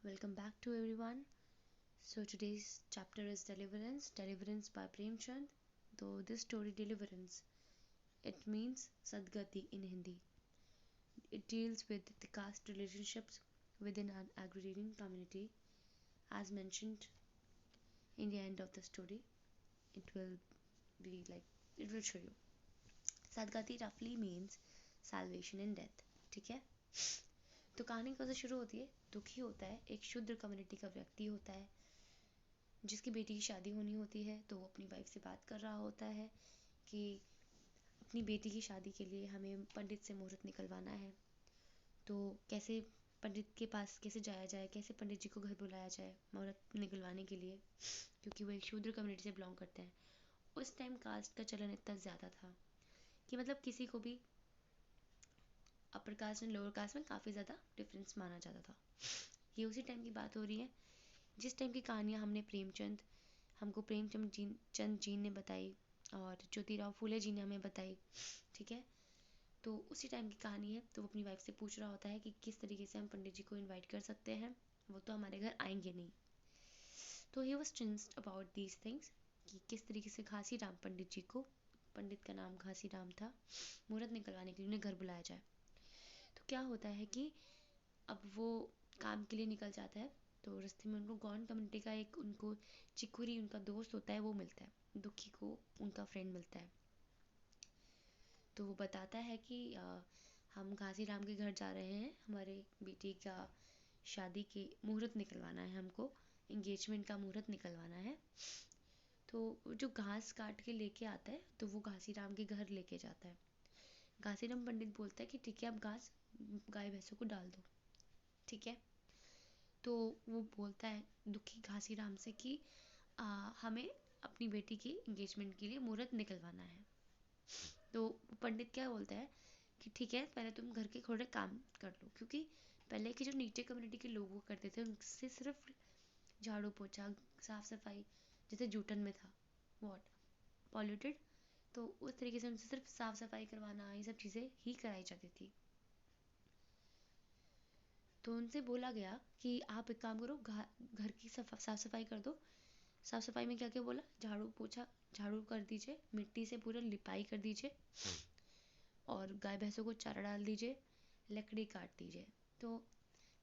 Welcome back to everyone. So today's chapter is Deliverance by Prem Chand. Though this story Deliverance, it means Sadgati in Hindi. It deals with the caste relationships within an agrarian community. As mentioned in the end of the story, it will be like it will show you. Sadgati roughly means salvation in death. ठीक है? तो कहानी कैसे शुरू होती है? दुखी होता है, एक शूद्र कम्युनिटी का व्यक्ति होता है जिसकी बेटी की शादी होनी होती है। तो वो अपनी वाइफ से बात कर रहा होता है कि अपनी बेटी की शादी के लिए हमें पंडित से मुहूर्त निकलवाना है। तो कैसे पंडित के पास कैसे जाया जाए, कैसे पंडित जी को घर बुलाया जाए मुहूर्त निकलवाने के लिए, क्योंकि वो एक शूद्र कम्युनिटी से बिलोंग करते हैं। उस टाइम कास्ट का चलन इतना ज़्यादा था कि मतलब किसी को भी upper caste and lower caste में काफ़ी ज़्यादा डिफरेंस माना जाता था। ये उसी टाइम की बात हो रही है जिस टाइम की कहानियाँ हमको चंद जी ने बताई और ज्योतिराव फूले जी ने हमें बताई। ठीक है, तो उसी टाइम की कहानी है। तो वो अपनी वाइफ से पूछ रहा होता है कि किस तरीके से हम पंडित जी को इनवाइट कर सकते हैं, वो तो हमारे घर आएंगे नहीं। तो he was tensed about these things कि किस तरीके से घासी राम पंडित जी को, पंडित का नाम घासी राम था, मुहूर्त निकलवाने के लिए उन्हें घर बुलाया जाए। तो क्या होता है कि अब वो काम के लिए निकल जाता है। तो रास्ते में उनको गौंड कम्युनिटी का एक उनको चिकुरी उनका दोस्त होता है, वो मिलता है, दुखी को उनका फ्रेंड मिलता है। तो वो बताता है कि हम घासी राम के घर जा रहे हैं, हमारे बेटी का शादी के मुहूर्त निकलवाना है, हमको इंगेजमेंट का मुहूर्त निकलवाना है। तो जो घास काट के लेके आता है तो वो घासी राम के घर लेके जाता है। घासी राम पंडित बोलता है कि ठीक है, अब घास गाय भैंसों को डाल दो। ठीक है, तो वो बोलता है दुखी घासी राम से कि हमें अपनी बेटी की इंगेजमेंट के लिए मुहूर्त निकलवाना है। तो पंडित क्या बोलता है कि ठीक है, पहले तुम घर के थोड़े काम कर लो, क्योंकि पहले के जो नीचे कम्युनिटी के लोग वो करते थे उनसे सिर्फ झाड़ू पोछा साफ सफाई, जैसे जूटन में था वॉट पॉल्यूटेड, तो उस तरीके से उनसे सिर्फ साफ सफाई करवाना, ये सब चीज़ें ही कराई जाती थी। तो उनसे बोला गया कि आप एक काम करो, घर की साफ सफाई कर दो। साफ सफाई में क्या क्या बोला, झाड़ू पोछा झाड़ू कर दीजिए, मिट्टी से पूरा लिपाई कर दीजिए, और गाय भैंसों को चारा डाल दीजिए, लकड़ी काट दीजिए। तो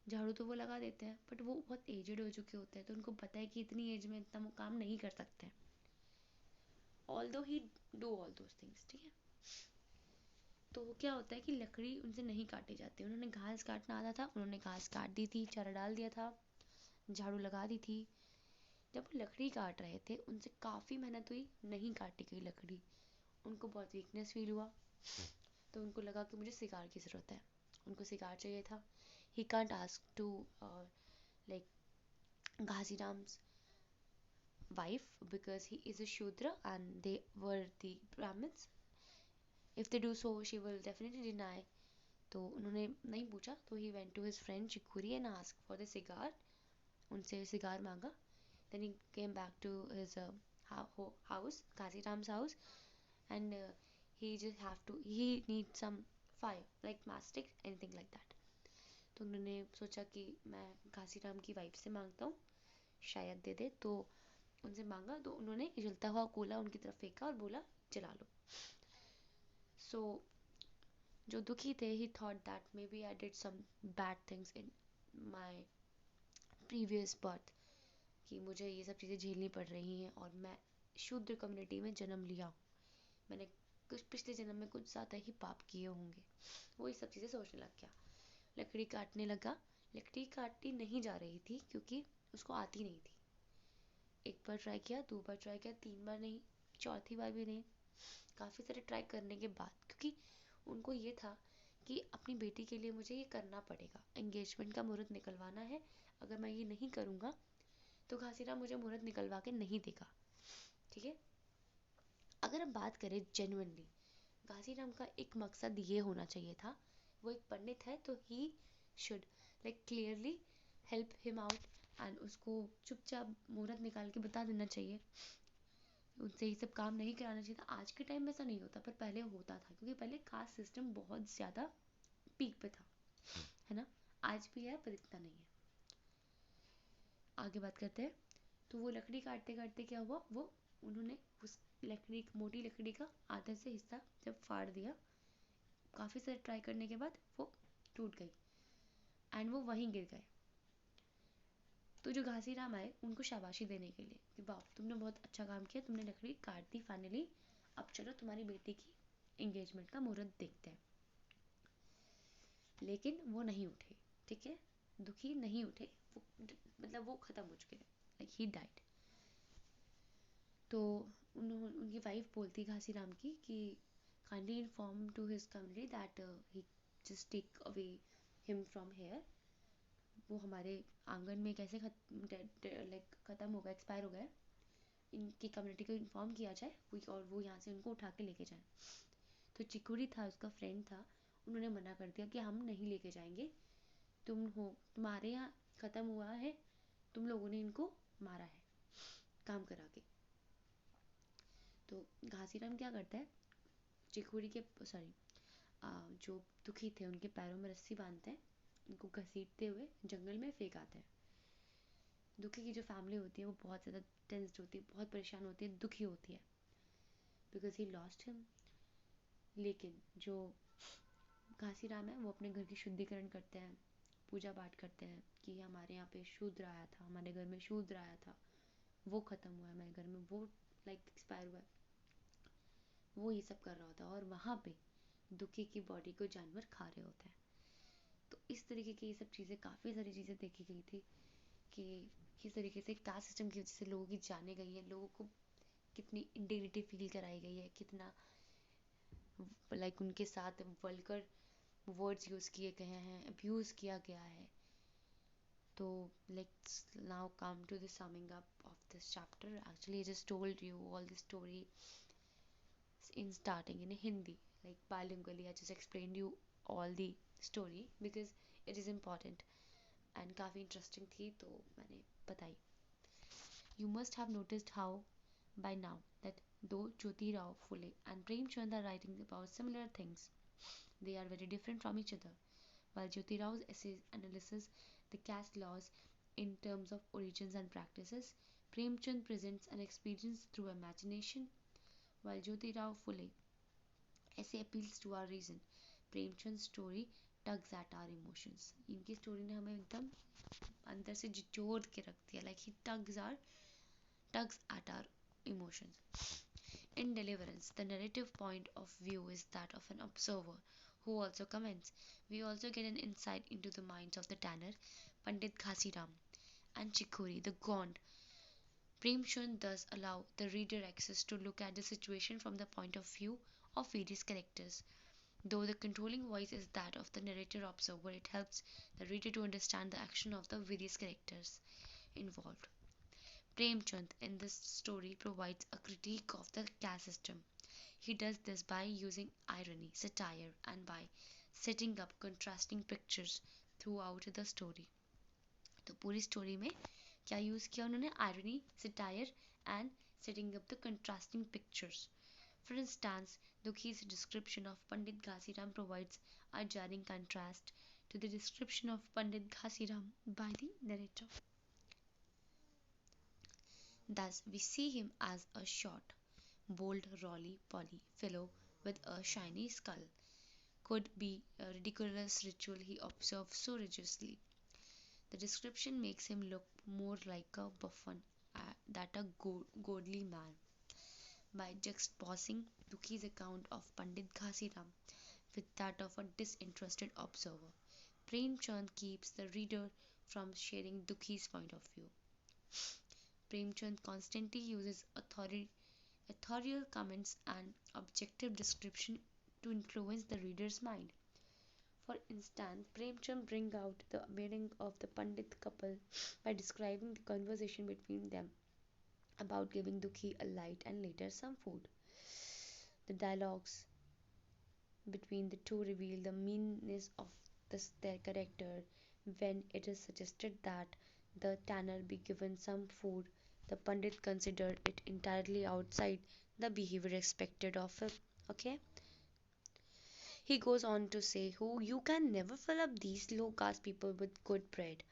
झाड़ू तो वो लगा देते हैं, बट वो बहुत एजड हो चुके होते हैं, तो उनको पता है कि इतनी एज में इतना वो काम नहीं कर सकते हैं। ऑल दो ही डू ऑल दोज थिंग्स। ठीक है, तो क्या होता है कि लकड़ी उनसे नहीं काटी जाती। उन्होंने घास काटना आता था, उन्होंने घास काट दी थी, चारा डाल दिया था, झाड़ू लगा दी थी। जब वो लकड़ी काट रहे थे उनसे काफ़ी मेहनत हुई, नहीं काटी गई लकड़ी, उनको बहुत वीकनेस फील हुआ। तो उनको लगा कि मुझे सिगार की ज़रूरत है, उनको सिगार चाहिए था। He can't ask to like Ghasiram's wife because he is a Shudra and they were the Brahmins. If they do so, she will definitely deny. तो उन्होंने नहीं पूछा, तो he went to his friend Chikuri and asked for the cigar. उनसे cigar मांगा. Then he came back to his house, Ghasiram's house, and he needs some fire, like mastic, anything like that. तो उन्होंने सोचा कि मैं घासीराम की wife से मांगता हूँ, शायद दे दे। तो उनसे मांगा, तो उन्होंने जलता हुआ कोला उनकी तरफ फेंका और बोला जला लो। सो जो दुखी थे, he thought that may be I did some bad things in my previous birth, कि मुझे ये सब चीज़ें झेलनी पड़ रही हैं और मैं शूद्र कम्युनिटी में जन्म लिया हूँ, मैंने कुछ पिछले जन्म में कुछ ज़्यादा ही पाप किए होंगे। वो ये सब चीज़ें सोचने लग गया, लकड़ी काटने लगा। लकड़ी काटती नहीं जा रही थी क्योंकि उसको आती नहीं थी। एक बार ट्राई किया, दो बार ट्राई किया, तीन बार नहीं, चौथी बार भी नहीं। काफ़ी सारे ट्राई करने के बाद, क्योंकि उनको ये था कि अपनी बेटी के लिए मुझे ये करना पड़ेगा, एंगेजमेंट का मुहूर्त निकलवाना है, अगर मैं ये नहीं करूँगा तो घासीराम मुझे मुहूर्त निकलवा के नहीं देगा। ठीक है, अगर हम बात करें जेन्युइनली, घासीराम का एक मकसद ये होना चाहिए था, वो एक पंडित है तो he should like clearly help him out and उसको चुपचाप मुहूर्त निकाल के बता देना चाहिए, उनसे ये सब काम नहीं कराना चाहिए था। आज के टाइम में ऐसा नहीं होता, पर पहले होता था, क्योंकि पहले कास्ट सिस्टम बहुत ज़्यादा पीक पे था, है ना। आज भी है पर इतना नहीं है। आगे बात करते हैं। तो वो लकड़ी काटते काटते क्या हुआ, वो उन्होंने उस लकड़ी, मोटी लकड़ी का आधा से हिस्सा जब फाड़ दिया, काफ़ी सारे ट्राई करने के बाद वो टूट गई एंड वो वहीं गिर गए। तो जो घासीराम आए उनको शाबाशी देने के लिए कि वाह तुमने बहुत अच्छा काम किया, तुमने लकड़ी काट दी फाइनली, अब चलो तुम्हारी बेटी की एंगेजमेंट का मुहूर्त देखते हैं। लेकिन वो नहीं उठे, ठीक है, दुखी नहीं उठे, वो मतलब वो ख़त्म हो चुके, लाइक ही डाइड। तो उनकी वाइफ बोलती घासीराम की कि kindly inform to his community that he just take away him from here. वो हमारे आंगन में कैसे लाइक ख़त्म हो गया, एक्सपायर हो गया, इनकी कम्युनिटी को इन्फॉर्म किया जाए और वो यहाँ से उनको उठा के लेके जाए। तो चिकुरी था, उसका फ्रेंड था, उन्होंने मना कर दिया कि हम नहीं लेके जाएंगे, तुम्हारे यहाँ ख़त्म हुआ है, तुम लोगों ने इनको मारा है काम करा के। तो घासीराम क्या करता है, चिकुरी के सॉरी जो दुखी थे उनके पैरों में रस्सी बांधते हैं, उनको घसीटते हुए जंगल में फेंक आते हैं। दुखी की जो फैमिली होती है वो बहुत ज़्यादा टेंस्ड होती है, बहुत परेशान होती है, दुखी होती है, बिकॉज ही लॉस्ट हिम। लेकिन जो घासीराम है वो अपने घर की शुद्धिकरण करते हैं, पूजा पाठ करते हैं कि हमारे यहाँ पे शूद्र आया था, हमारे घर में शूद्र आया था, वो ख़त्म हुआ है हमारे घर में, वो लाइक एक्सपायर हुआ है, वो ये सब कर रहा होता है। और वहाँ पे दुखी की बॉडी को जानवर खा रहे होते हैं। तो इस तरीके की ये सब चीज़ें, काफ़ी सारी चीज़ें देखी गई थी कि किस तरीके से कास्ट सिस्टम की वजह से लोगों की जाने गई है, लोगों को कितनी इंडिग्निटी फील कराई गई है, कितना लाइक उनके साथ वल्गर वर्ड्स यूज़ किए गए हैं, अब्यूज़ किया गया है। तो let's now come to the summing up of this chapter. Actually I just told you all the story in starting in Hindi, like bilingually. I just explained you all the story because it is important and काफ़ी interesting थी तो मैंने बताई. You must have noticed how by now that though Jyoti Rao Phule and Prem Chand are writing about similar things, they are very different from each other. While Jyoti Rao's essays analyzes the caste laws in terms of origins and practices, Prem Chand presents an experience through imagination, while Jyoti Rao Phule essay appeals to our reason. Prem Chand's story tugs at our emotions. इनकी story ने हमें एकदम अंदर से जोड़ के रख दिया, like he tugs at our emotions. In Deliverance, the narrative point of view is that of an observer who also comments. We also get an insight into the minds of the tanner, Pandit Ghasiram, and Chikhuri, the Gond. Prem Chand thus allow the reader access to look at the situation from the point of view of various characters. Though the controlling voice is that of the narrator observer, it helps the reader to understand the action of the various characters involved. Prem Chand in this story provides a critique of the caste system. He does this by using irony, satire, and by setting up contrasting pictures throughout the story. तो पूरी story में क्या use किया उन्होंने, irony, satire and setting up the contrasting pictures. For instance, Dukhi's description of Pandit Ghasiram provides a jarring contrast to the description of Pandit Ghasiram by the narrator. Thus, we see him as a short, bold, roly-poly fellow with a shiny skull. Could be a ridiculous ritual he observes so religiously. The description makes him look more like a buffoon than a godly man. By juxtaposing Dukhi's account of Pandit Ghasiram with that of a disinterested observer, Prem Chand keeps the reader from sharing Dukhi's point of view. Prem Chand constantly uses authorial comments and objective description to influence the reader's mind. For instance, Prem Chand brings out the meaning of the Pandit couple by describing the conversation between them about giving Dukhi a light and later some food. The dialogues between the two reveal the meanness of their character. When it is suggested that the tanner be given some food, the Pandit considered it entirely outside the behavior expected of him. Okay? He goes on to say, "Who you can never fill up these low caste people with good bread.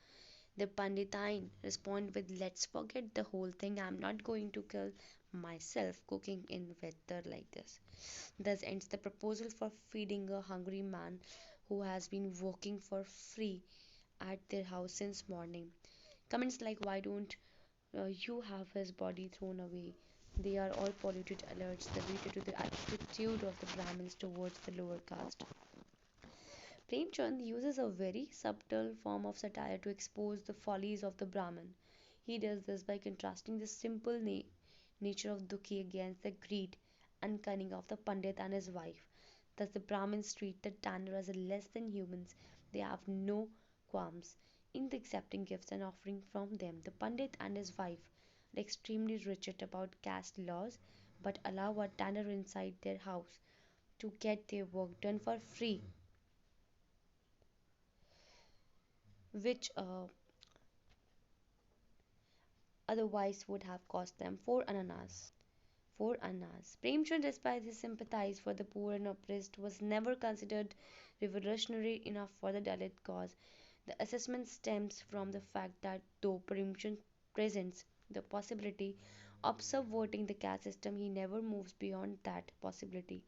The Panditine respond with, "Let's forget the whole thing. I'm not going to kill myself cooking in weather like this." Thus ends the proposal for feeding a hungry man who has been working for free at their house since morning. Comments like, "Why don't you have his body thrown away?" They are all polluted alerts related to the attitude of the Brahmins towards the lower caste. Prem Chand uses a very subtle form of satire to expose the follies of the Brahmin. He does this by contrasting the simple nature of Dukhi against the greed and cunning of the Pandit and his wife. Thus, the Brahmins treat the tanner as less than humans. They have no qualms in accepting gifts and offering from them. The Pandit and his wife are extremely rigid about caste laws but allow a tanner inside their house to get their work done for free, which otherwise would have cost them 4 annas. 4 annas. Premchand, despite his sympathies for the poor and oppressed, was never considered revolutionary enough for the Dalit cause. The assessment stems from the fact that though Premchand presents the possibility of subverting the caste system, he never moves beyond that possibility.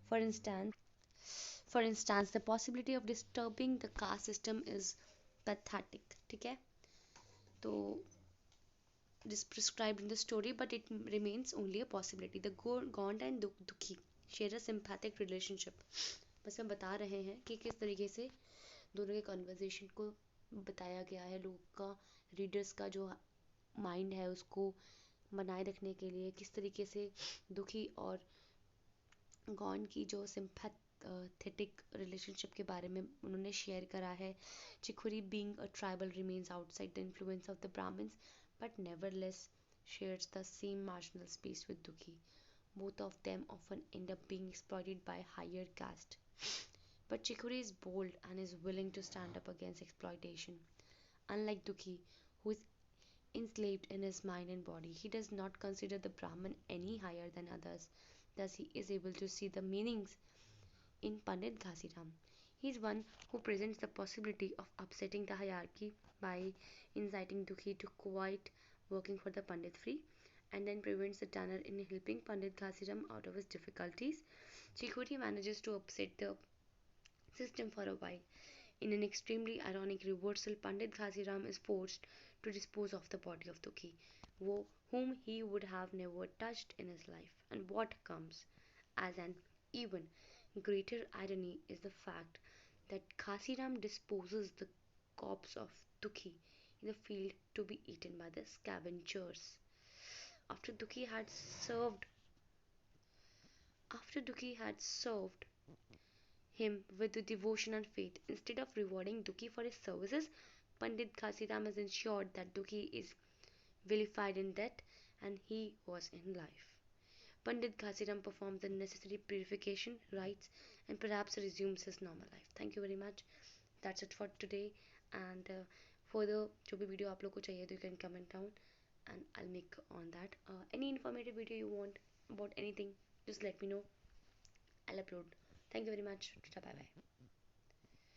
For instance, the possibility of disturbing the caste system is pathetic. ठीक है? तो is prescribed in the story, but it remains only a possibility. The Gond and Dukhi share a sympathetic relationship. बस हम बता रहे हैं कि किस तरीके से दोनों के कन्वर्सेशन को बताया गया है, लोग का, रीडर्स का जो माइंड है उसको बनाए रखने के लिए किस तरीके से दुखी और गॉन की जो सिंपैथेटिक रिलेशनशिप के बारे में उन्होंने शेयर करा है. Chikhuri being a tribal remains outside the influence of the Brahmins but nevertheless shares the same marginal space with Dukhi. Both of them often end up being exploited by higher caste. But Chikhuri is bold and is willing to stand up against exploitation. Unlike Dukhi, who is enslaved in his mind and body, he does not consider the Brahman any higher than others. Thus, he is able to see the meanings in Pandit Ghasiram. He is one who presents the possibility of upsetting the hierarchy by inciting Dukhi to quit working for the Pandit free, and then prevents the tanner in helping Pandit Ghasiram out of his difficulties. Chikhuri manages to upset the system for a while. In an extremely ironic reversal, Pandit Ghasiram is forced to dispose of the body of Dukhi, whom he would have never touched in his life. And what comes as an even greater irony is the fact that Ghasiram disposes the corpse of Dukhi in the field to be eaten by the scavengers. After Dukhi had served after Dukhi had served him with the devotion and faith, instead of rewarding Dukhi for his services, Pandit Ghasiram has ensured that Dukhi is vilified in death and he was in life. Pandit Ghasiram performs the necessary purification rites and perhaps resumes his normal life. Thank you very much. That's it for today. And further जो भी video आप लोग को चाहिए तो you can comment down and I'll make on that. Any informative video you want about anything, just let me know. I'll upload. Thank you very much. Bye bye.